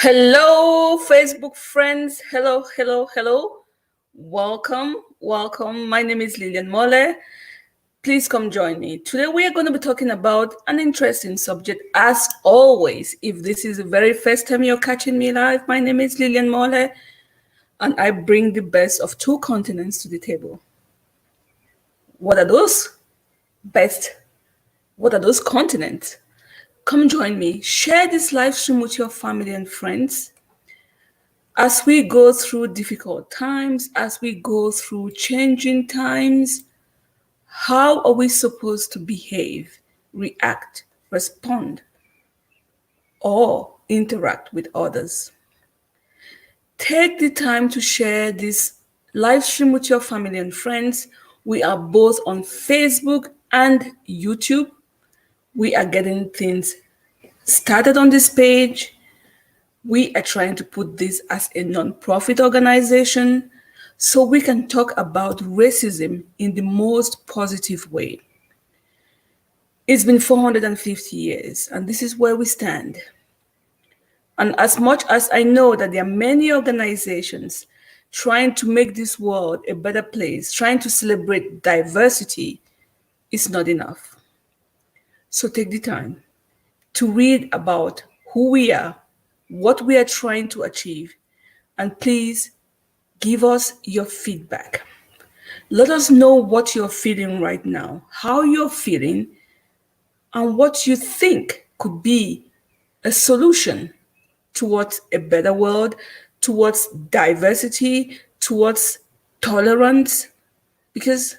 Hello, Facebook friends. Hello, hello, hello. Welcome, welcome. My name is Lilian Mole. Please come join me. Today we are going to be talking about an interesting subject. As always, if this is the very first time you're catching me live, my name is Lilian Mole, and I bring the best of two continents to the table. What are those best? What are those continents? Come join me. Share this live stream with your family and friends. As we go through difficult times, as we go through changing times, how are we supposed to behave, react, respond, or interact with others? Take the time to share this live stream with your family and friends. We are both on Facebook and YouTube. We are getting things started on this page. We are trying to put this as a non-profit organization so we can talk about racism in the most positive way. It's been 450 years, and this is where we stand. And as much as I know that there are many organizations trying to make this world a better place, trying to celebrate diversity, it's not enough. So take the time to read about who we are, what we are trying to achieve, and please give us your feedback. Let us know what you're feeling right now, how you're feeling, and what you think could be a solution towards a better world, towards diversity, towards tolerance, because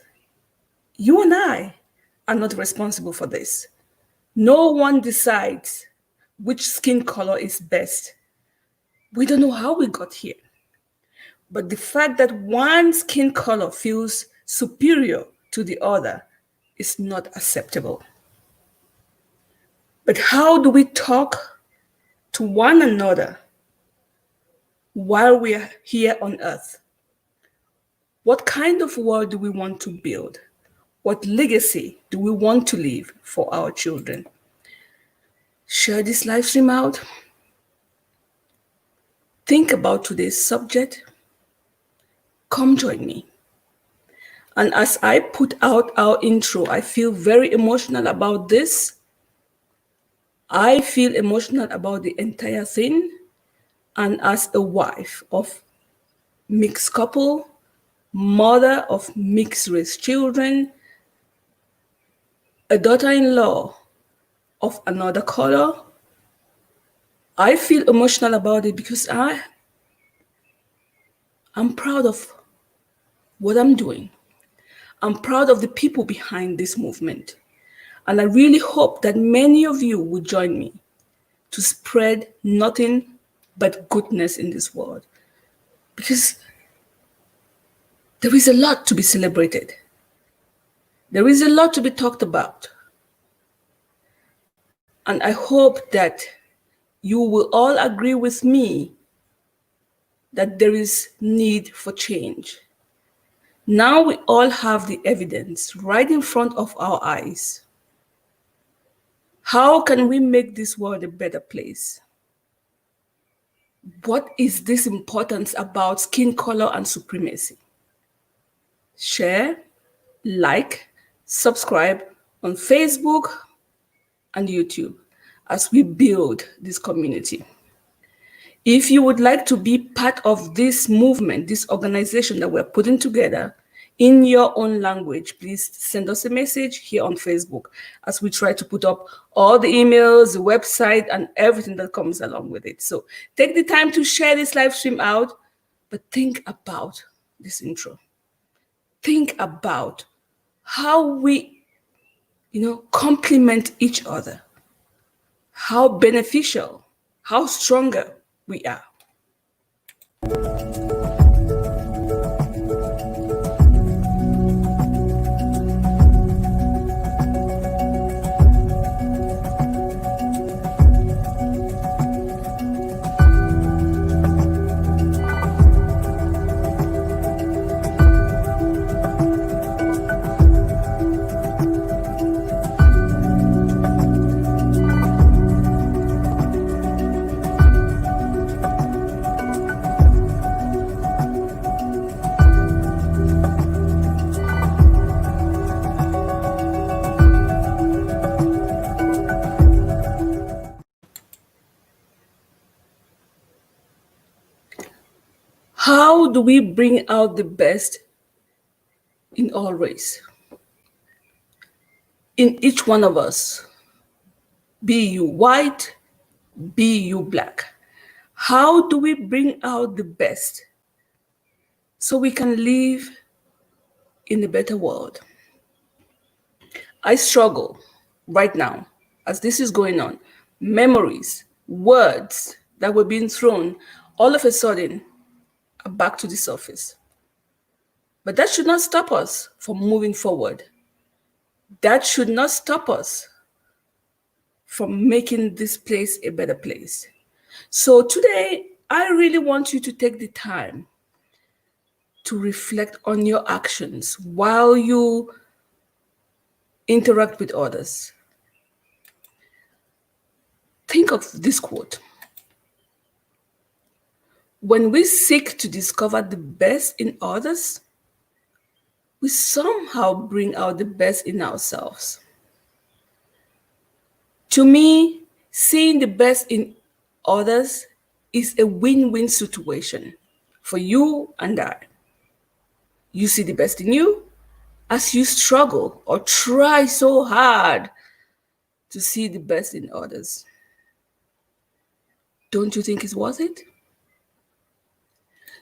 you and I are not responsible for this. No one decides which skin color is best. We don't know how we got here. But the fact that one skin color feels superior to the other is not acceptable. But how do we talk to one another while we are here on earth? What kind of world do we want to build? What legacy do we want to leave for our children? Share this live stream out. Think about today's subject. Come join me. And as I put out our intro, I feel very emotional about this. I feel emotional about the entire thing. And as a wife of mixed couple, mother of mixed race children, a daughter-in-law of another color, I feel emotional about it because I'm proud of what I'm doing. I'm proud of the people behind this movement. And I really hope that many of you will join me to spread nothing but goodness in this world. Because there is a lot to be celebrated. There is a lot to be talked about. And I hope that you will all agree with me that there is need for change. Now we all have the evidence right in front of our eyes. How can we make this world a better place? What is this importance about skin color and supremacy? Share, like, subscribe on Facebook and YouTube as we build this community. If you would like to be part of this movement, this organization that we're putting together in your own language, please send us a message here on Facebook as we try to put up all the emails, the website, and everything that comes along with it. So take the time to share this live stream out, but think about this intro. Think about how we, complement each other, how beneficial, how stronger we are. How do we bring out the best in all race? In each one of us, be you white, be you black. How do we bring out the best so we can live in a better world? I struggle right now as this is going on. Memories, words that were being thrown all of a sudden are back to the surface. But that should not stop us from moving forward. That should not stop us from making this place a better place. So today, I really want you to take the time to reflect on your actions while you interact with others. Think of this quote. When we seek to discover the best in others, we somehow bring out the best in ourselves. To me, seeing the best in others is a win-win situation for you and I. You see the best in you as you struggle or try so hard to see the best in others. Don't you think it's worth it?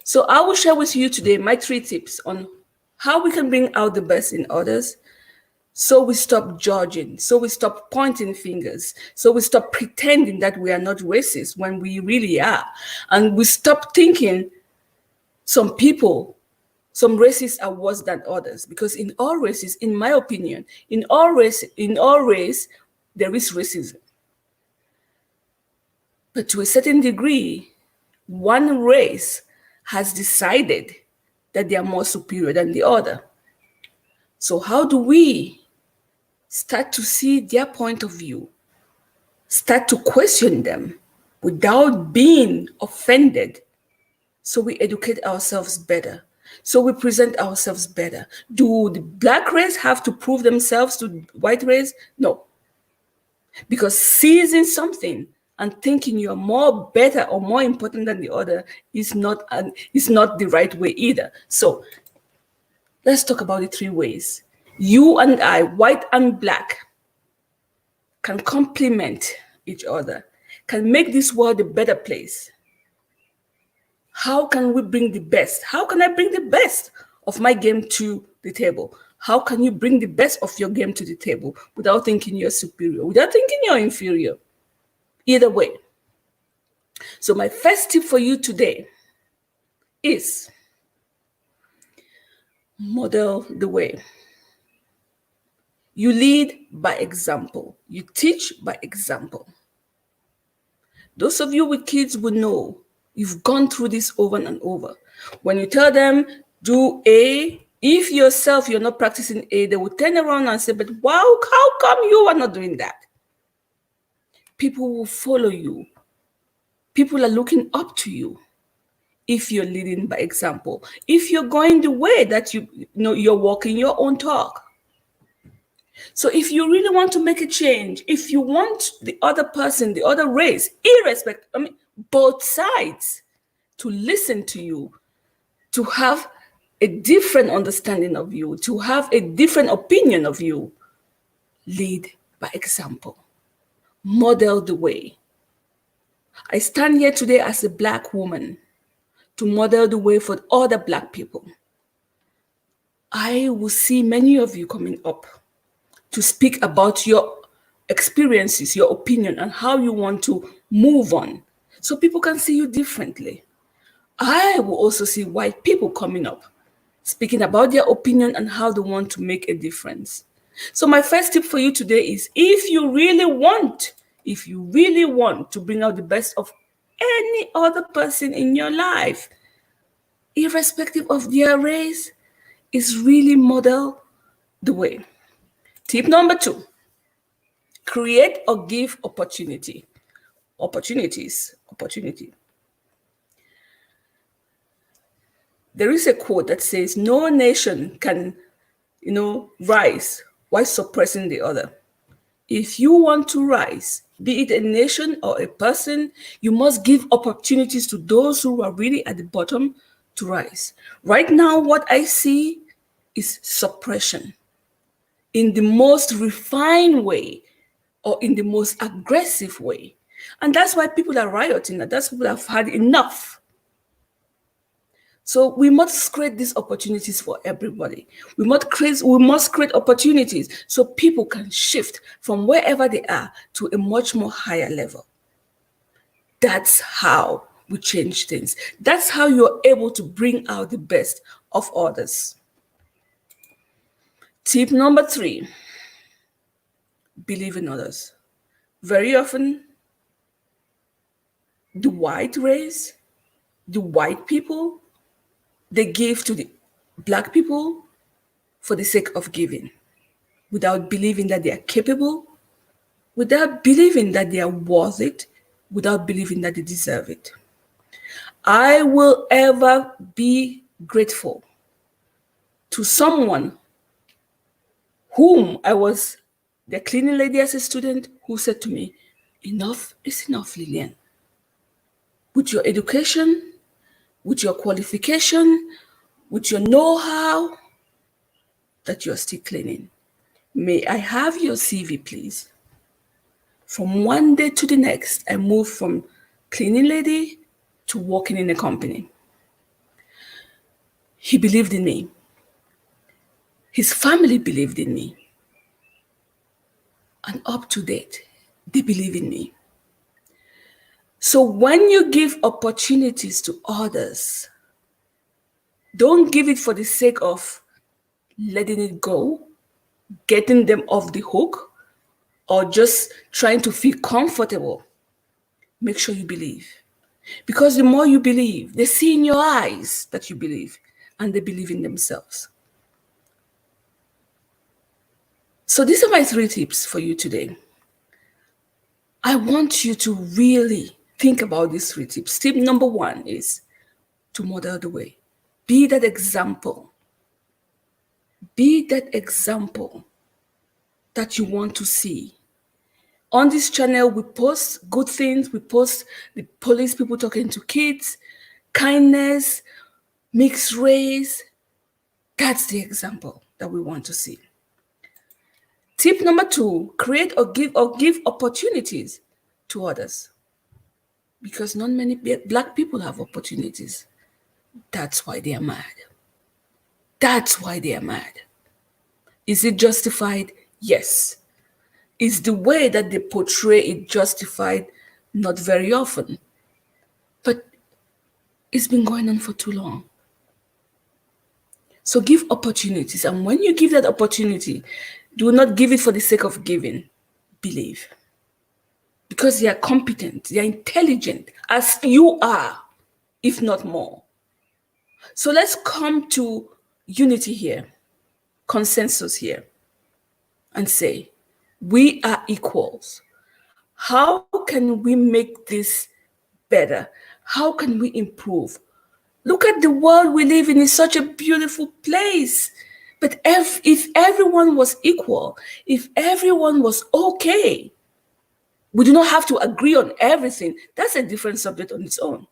So I will share with you today my 3 tips on how we can bring out the best in others, so we stop judging, so we stop pointing fingers, so we stop pretending that we are not racist when we really are, and we stop thinking some races are worse than others, because in all races, in my opinion, in all race, there is racism. But to a certain degree, one race has decided that they are more superior than the other. So how do we start to see their point of view, start to question them without being offended, so we educate ourselves better, so we present ourselves better? Do the black race have to prove themselves to the white race? No. Because seizing something and thinking you're more better or more important than the other is not the right way either. So let's talk about the 3 ways you and I, white and black, can complement each other, can make this world a better place. How can we bring the best? How can I bring the best of my game to the table? How can you bring the best of your game to the table without thinking you're superior, without thinking you're inferior? Either way. So my first tip for you today is model the way. You lead by example. You teach by example. Those of you with kids will know, you've gone through this over and over. When you tell them, do A, if yourself you're not practicing A, they will turn around and say, but wow, how come you are not doing that? People will follow you. People are looking up to you if you're leading by example. If you're going the way that you're walking your own talk. So if you really want to make a change, if you want the other person, the other race, both sides to listen to you, to have a different understanding of you, to have a different opinion of you, lead by example. Model the way. I stand here today as a black woman to model the way for other black people. I will see many of you coming up to speak about your experiences, your opinion, and how you want to move on, so people can see you differently. I will also see white people coming up, speaking about their opinion and how they want to make a difference. So my first tip for you today is, if you really want to bring out the best of any other person in your life, irrespective of their race, is really model the way. Tip number 2, create or give opportunity. Opportunity. There is a quote that says, no nation can, rise while suppressing the other. If you want to rise, be it a nation or a person, you must give opportunities to those who are really at the bottom to rise. Right now, what I see is suppression in the most refined way or in the most aggressive way. And that's why people are rioting. That's why people have had enough. So we must create these opportunities for everybody. We must create opportunities so people can shift from wherever they are to a much more higher level. That's how we change things. That's how you're able to bring out the best of others. Tip number 3, believe in others. Very often, the white race, the white people, they give to the black people for the sake of giving, without believing that they are capable, without believing that they are worth it, without believing that they deserve it. I will ever be grateful to someone whom I was the cleaning lady as a student who said to me, enough is enough, Lillian. With your education, with your qualification, with your know-how, that you're still cleaning. May I have your CV, please? From one day to the next, I moved from cleaning lady to working in a company. He believed in me. His family believed in me. And up to date, they believe in me. So when you give opportunities to others, don't give it for the sake of letting it go, getting them off the hook, or just trying to feel comfortable. Make sure you believe. Because the more you believe, they see in your eyes that you believe, and they believe in themselves. So these are my 3 tips for you today. I want you to really think about these 3 tips. Tip number 1 is to model the way. Be that example. Be that example that you want to see. On this channel, we post good things. We post the police people talking to kids, kindness, mixed race. That's the example that we want to see. Tip number 2, create or give opportunities to others. Because not many black people have opportunities. That's why they are mad. That's why they are mad. Is it justified? Yes. Is the way that they portray it justified? Not very often. But it's been going on for too long. So give opportunities. And when you give that opportunity, do not give it for the sake of giving. Believe. Because they are competent, they are intelligent, as you are, if not more. So let's come to unity here, consensus here, and say, we are equals. How can we make this better? How can we improve? Look at the world we live in. It's such a beautiful place. But if everyone was equal, if everyone was okay, we do not have to agree on everything. That's a different subject on its own.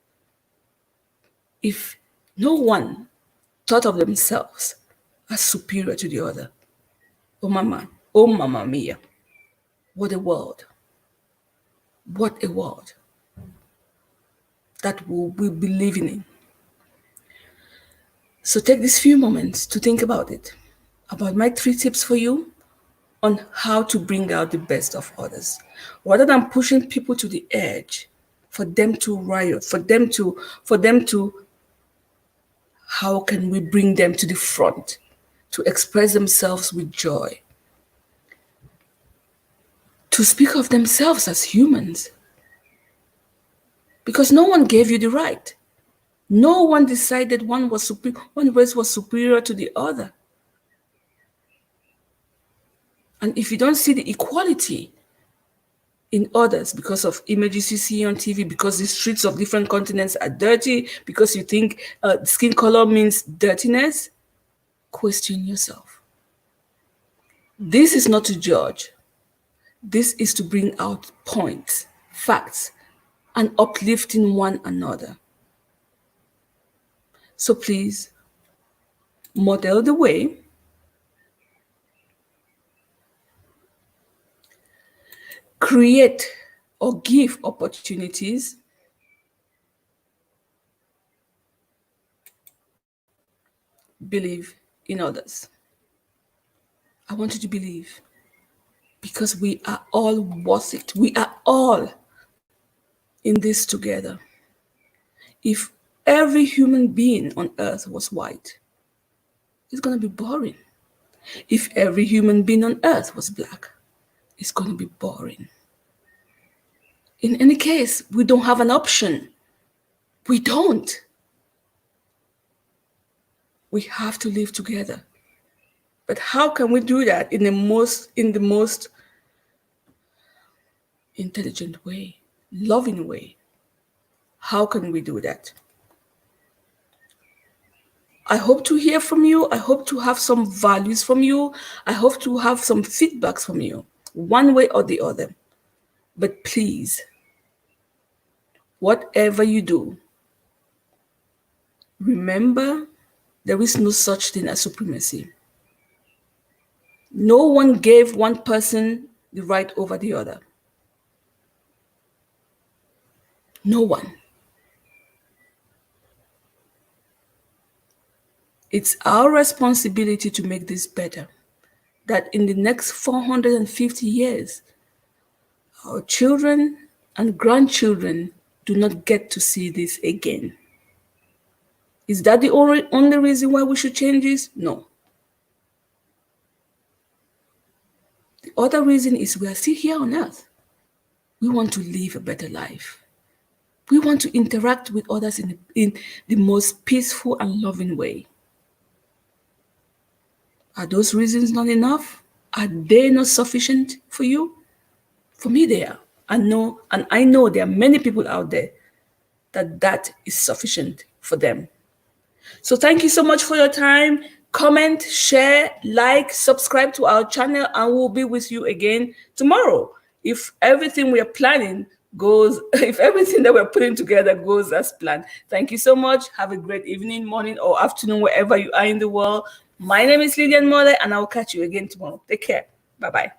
If no one thought of themselves as superior to the other, oh mama mia, what a world. What a world that we'll be living in. So take these few moments to think about it, about my 3 tips for you on how to bring out the best of others. Rather than pushing people to the edge, for them to riot, for them to, how can we bring them to the front to express themselves with joy? To speak of themselves as humans. Because no one gave you the right. No one decided one race was superior to the other. And if you don't see the equality in others because of images you see on TV, because the streets of different continents are dirty, because you think skin color means dirtiness, question yourself. This is not to judge. This is to bring out points, facts, and uplifting one another. So please model the way, create or give opportunities, believe in others. I want you to believe, because we are all worth it. We are all in this together. If every human being on earth was white, it's going to be boring. If every human being on earth was black, it's going to be boring. In any case, we don't have an option. We don't. We have to live together. But how can we do that in the most intelligent way, loving way? How can we do that? I hope to hear from you. I hope to have some values from you. I hope to have some feedbacks from you, one way or the other. But please, whatever you do, remember there is no such thing as supremacy. No one gave one person the right over the other. No one. It's our responsibility to make this better, that in the next 450 years, our children and grandchildren do not get to see this again. Is that the only reason why we should change this? No. The other reason is we are still here on earth. We want to live a better life. We want to interact with others in the most peaceful and loving way. Are those reasons not enough? Are they not sufficient for you? For me, they are. I know there are many people out there that is sufficient for them. So thank you so much for your time. Comment, share, like, subscribe to our channel, and we'll be with you again tomorrow. If everything we are planning goes, if everything that we're putting together goes as planned. Thank you so much. Have a great evening, morning, or afternoon, wherever you are in the world. My name is Lilian Mole, and I'll catch you again tomorrow. Take care. Bye-bye.